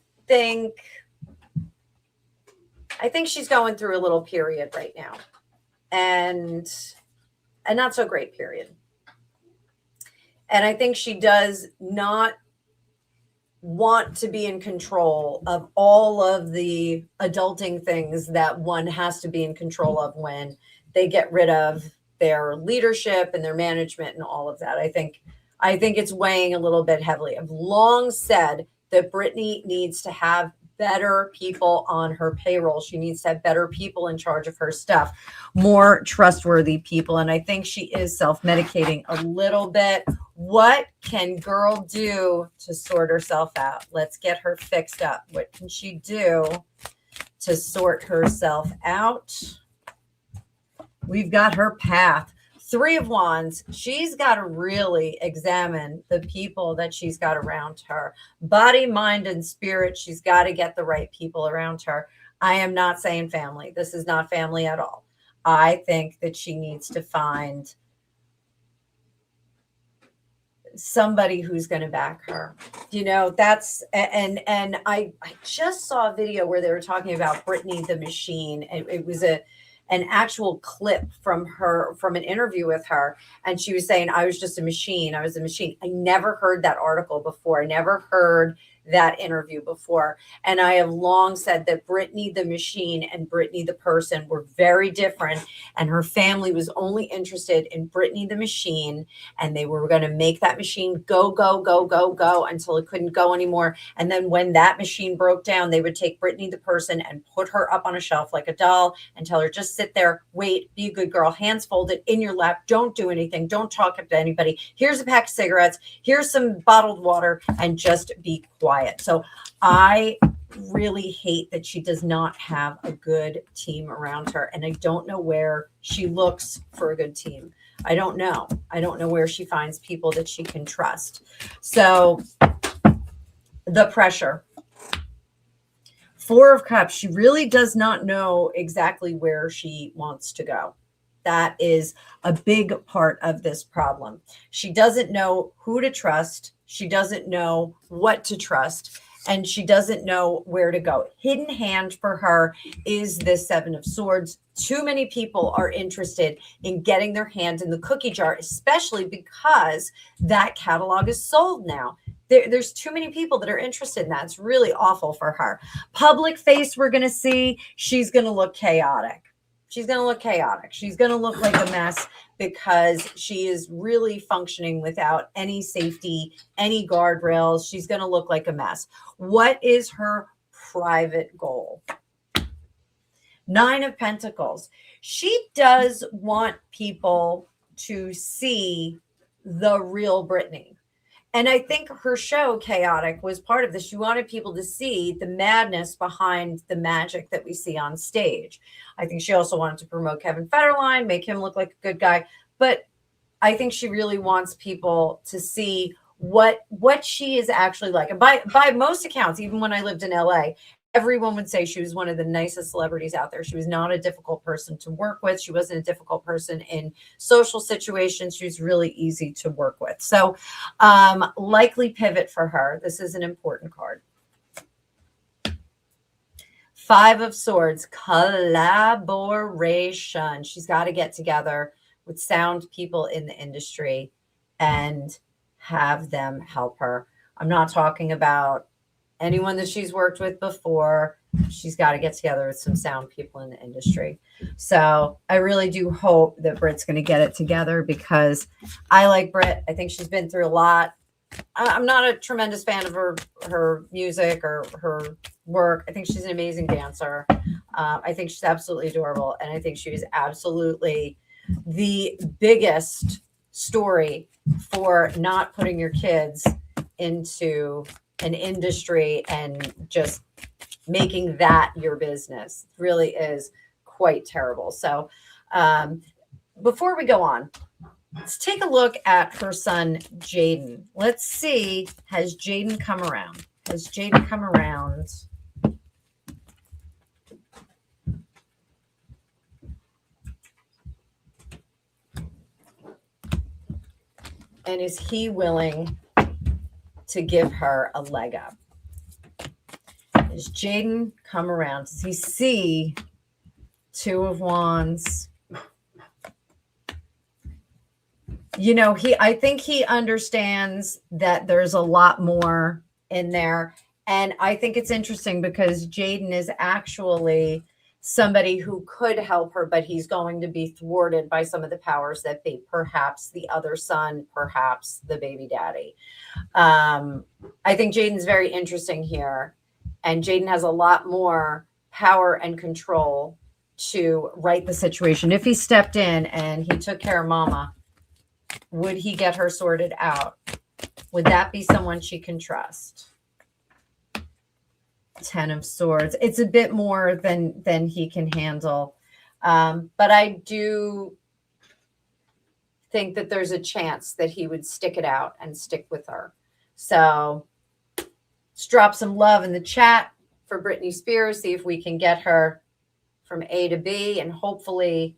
think she's going through a little period right now, and a not so great period. And I think she does not want to be in control of all of the adulting things that one has to be in control of when they get rid of their leadership and their management and all of that. I think it's weighing a little bit heavily. I've long said that Britney needs to have better people on her payroll. She needs to have better people in charge of her stuff, more trustworthy people. And I think she is self-medicating a little bit. What can girl do to sort herself out? Let's get her fixed up. What can she do to sort herself out? We've got her path. 3 of Wands. She's got to really examine the people that she's got around her. Body, mind, and spirit. She's got to get the right people around her. I am not saying family. This is not family at all. I think that she needs to find somebody who's going to back her. You know, that's, and I just saw a video where they were talking about Britney the Machine. It was an actual clip from an interview with her. And she was saying, I was just a machine. I was a machine. I never heard that article before. I never heard that interview before. And I have long said that Brittany the machine and Brittany the person were very different. And her family was only interested in Brittany the machine. And they were going to make that machine go, go, go, go, go until it couldn't go anymore. And then when that machine broke down, they would take Brittany the person and put her up on a shelf like a doll and tell her, just sit there, wait, be a good girl, hands folded in your lap. Don't do anything. Don't talk to anybody. Here's a pack of cigarettes. Here's some bottled water, and just be quiet. So I really hate that she does not have a good team around her. And I don't know where she looks for a good team. I don't know. I don't know where she finds people that she can trust. So the pressure. Four of Cups. She really does not know exactly where she wants to go. That is a big part of this problem. She doesn't know who to trust. She doesn't know what to trust. And she doesn't know where to go. Hidden hand for her is this Seven of Swords. Too many people are interested in getting their hand in the cookie jar, especially because that catalog is sold now. There's too many people that are interested in that. It's really awful for her. Public face, we're going to see. She's going to look chaotic. She's going to look chaotic. She's going to look like a mess because she is really functioning without any safety, any guardrails. She's going to look like a mess. What is her private goal? Nine of Pentacles. She does want people to see the real Brittany. And I think her show, Chaotic, was part of this. She wanted people to see the madness behind the magic that we see on stage. I think she also wanted to promote Kevin Federline, make him look like a good guy. But I think she really wants people to see what she is actually like. And by most accounts, even when I lived in LA, everyone would say she was one of the nicest celebrities out there. She was not a difficult person to work with. She wasn't a difficult person in social situations. She was really easy to work with. So likely pivot for her. This is an important card. Five of Swords, collaboration. She's got to get together with sound people in the industry and have them help her. I'm not talking about anyone that she's worked with before. She's got to get together with some sound people in the industry. So I really do hope that Britt's going to get it together because I like Britt. I think she's been through a lot. I'm not a tremendous fan of her music or her work. I think she's an amazing dancer. I think she's absolutely adorable. And I think she was absolutely the biggest story for not putting your kids into an industry and just making that your business. It really is quite terrible. So before we go on, let's take a look at her son, Jaden. Let's see, has Jaden come around? Has Jaden come around? And is he willing to give her a leg up? Does Jaden come around? Does he see Two of Wands? You know, I think he understands that there's a lot more in there. And I think it's interesting because Jaden is actually somebody who could help her, but he's going to be thwarted by some of the powers that be, perhaps the other son, perhaps the baby daddy. I think Jaden's very interesting here. And Jaden has a lot more power and control to right the situation. If he stepped in and he took care of mama, would he get her sorted out? Would that be someone she can trust? Ten of Swords. It's a bit more than he can handle. But I do think that there's a chance that he would stick it out and stick with her. So let's drop some love in the chat for Britney Spears. See if we can get her from A to B and hopefully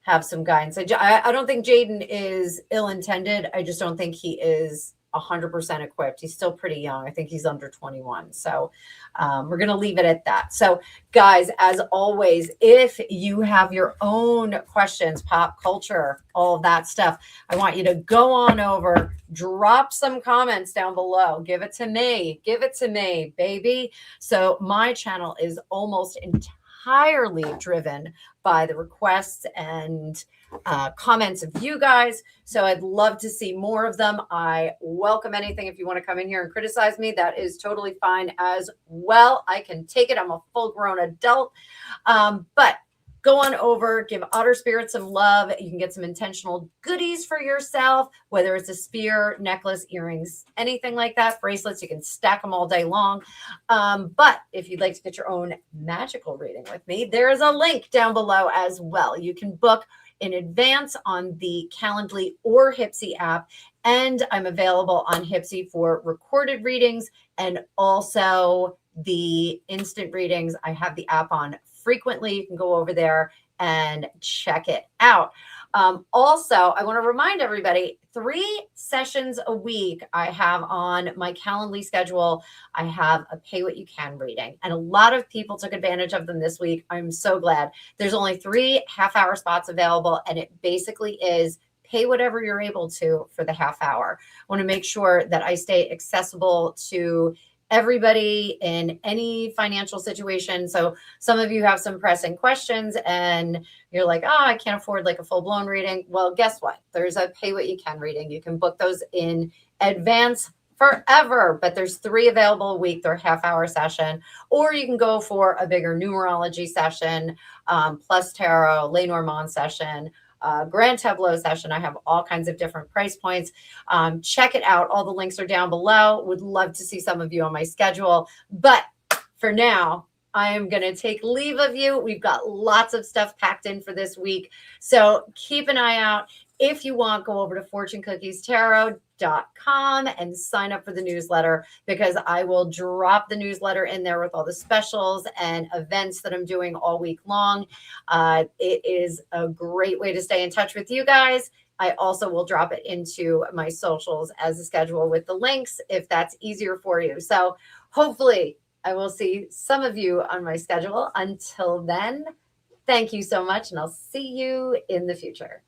have some guidance. I don't think Jaden is ill-intended. I just don't think he is 100% equipped. He's still pretty young. I think he's under 21. So we're going to leave it at that. So guys, as always, if you have your own questions, pop culture, all of that stuff, I want you to go on over, drop some comments down below. Give it to me. Give it to me, baby. So my channel is almost entirely driven by the requests and comments of you guys. So I'd love to see more of them. I welcome anything. If you want to come in here and criticize me, that is totally fine as well. I can take it. I'm a full-grown adult. But go on over, give Otter Spirit some love. You can get some intentional goodies for yourself, whether it's a spear, necklace, earrings, anything like that, bracelets. You can stack them all day long. But if you'd like to get your own magical reading with me, there is a link down below as well. You can book in advance on the Calendly or Hypsy app. And I'm available on Hypsy for recorded readings and also the instant readings. I have the app on frequently. You can go over there and check it out. Also, I want to remind everybody, 3 sessions a week I have on my Calendly schedule. I have a pay what you can reading, and a lot of people took advantage of them this week. I'm so glad. There's only 3 half-hour spots available, and it basically is pay whatever you're able to for the half hour. I want to make sure that I stay accessible to everybody in any financial situation. So some of you have some pressing questions and you're like, oh, I can't afford like a full-blown reading. Well, guess what? There's a pay what you can reading. You can book those in advance forever, but there's 3 available a week. They're half-hour session, or you can go for a bigger numerology session, plus tarot, Lenormand session, Grand Tableau session. I have all kinds of different price points. Check it out. All the links are down below. Would love to see some of you on my schedule. But for now, I am going to take leave of you. We've got lots of stuff packed in for this week. So keep an eye out. If you want, go over to fortunecookiestarot.com and sign up for the newsletter, because I will drop the newsletter in there with all the specials and events that I'm doing all week long. It is a great way to stay in touch with you guys. I also will drop it into my socials as a schedule with the links if that's easier for you. So hopefully I will see some of you on my schedule. Until then, thank you so much, and I'll see you in the future.